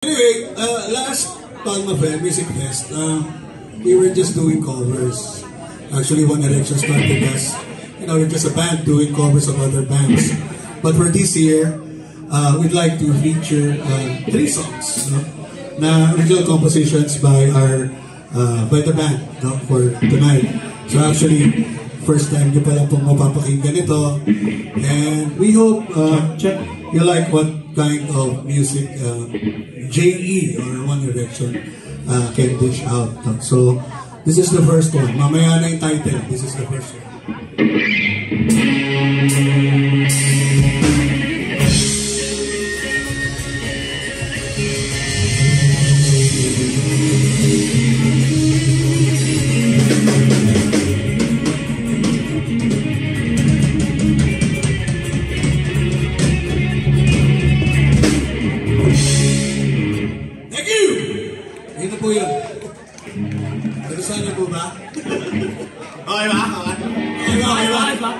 Anyway, last Palma Fair, Music Fest, we were just doing covers. Actually, One Direction started us. We're just a band doing covers of other bands. But for this year, we'd like to feature 3 songs, na original compositions by the band, for tonight. So actually, first time nyo pala pong mapapakinggan ito. And we hope you like what kind of music JE or One Direction can dish out. So this is the first one. Mamaya na yung title. This is the first one. Ito po yun. Nagustuhan niyo po ba? Okay ba? Okay ba?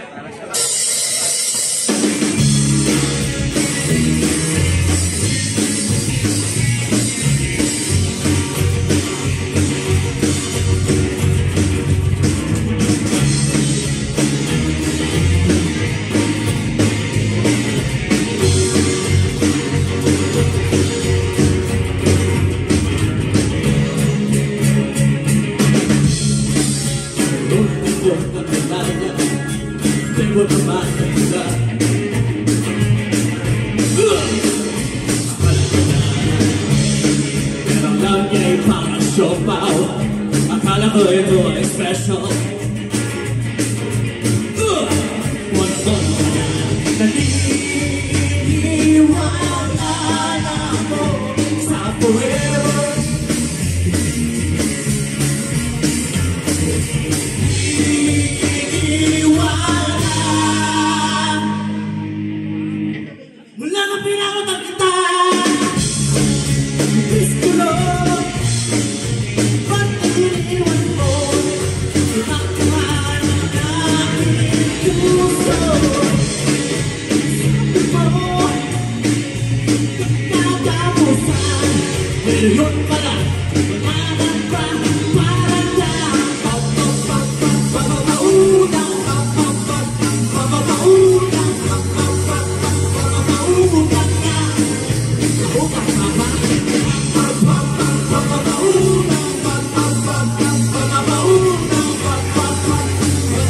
Akala ko ito ay special. One song na naniniwala na ako sa forever. Naniniwala mula na pinakaman kita. Gusto ko yun pala, wala pa, parang lang papapaudang, papapaudang nga. Upang papa, papapaudang,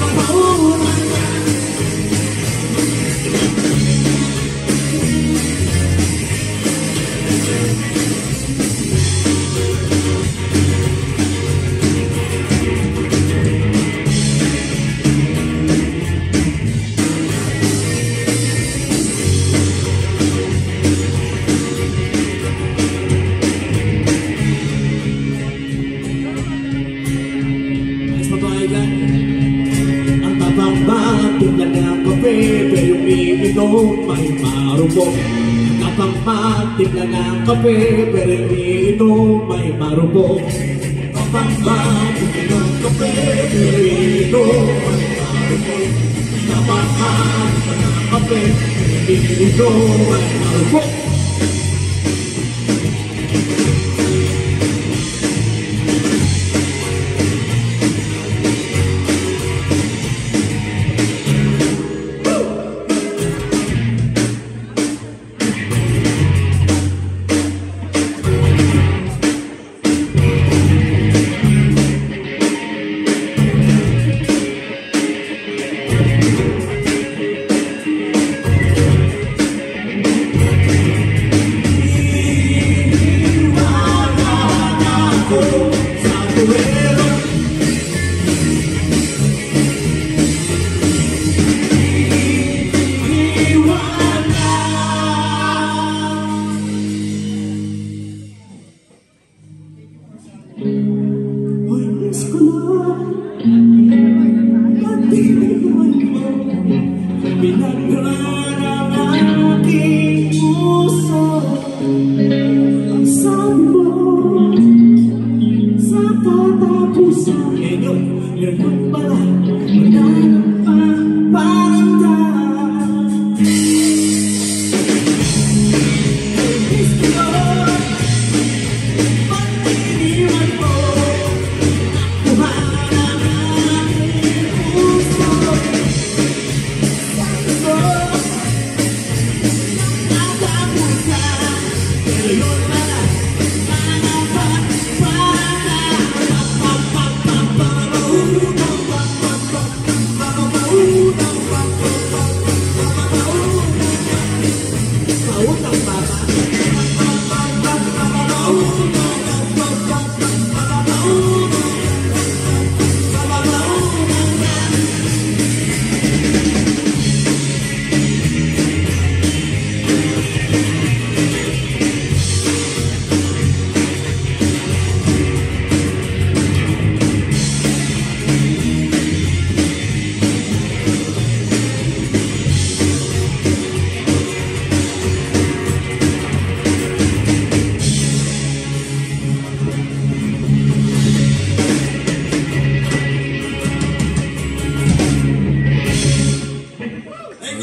papapaudang nga. Ang tabang-bating lang ng kape, pero umiinom may marupok. Ang tabang-bating lang ng kape, pero umiinom may marupok. Ang tabang-bating lang ng kape, pero umiinom may marupok. Ang tabang-bating lang ng kape, pero umiinom may marupok. Binagran ang aking puso. Ang sabi mo sa tatay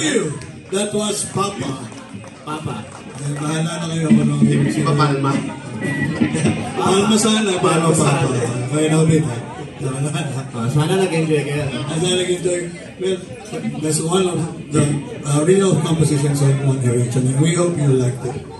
you. That was Papa. Papa. Eh, bahala na kayo kung anong ibig sabihin. Papalma. Palma sana, pero Papa. Kaya na ulit, ha? Sana nag-enjoy kayo. As I enjoy, well, that's one of the real compositions of One Direction, and we hope you liked it.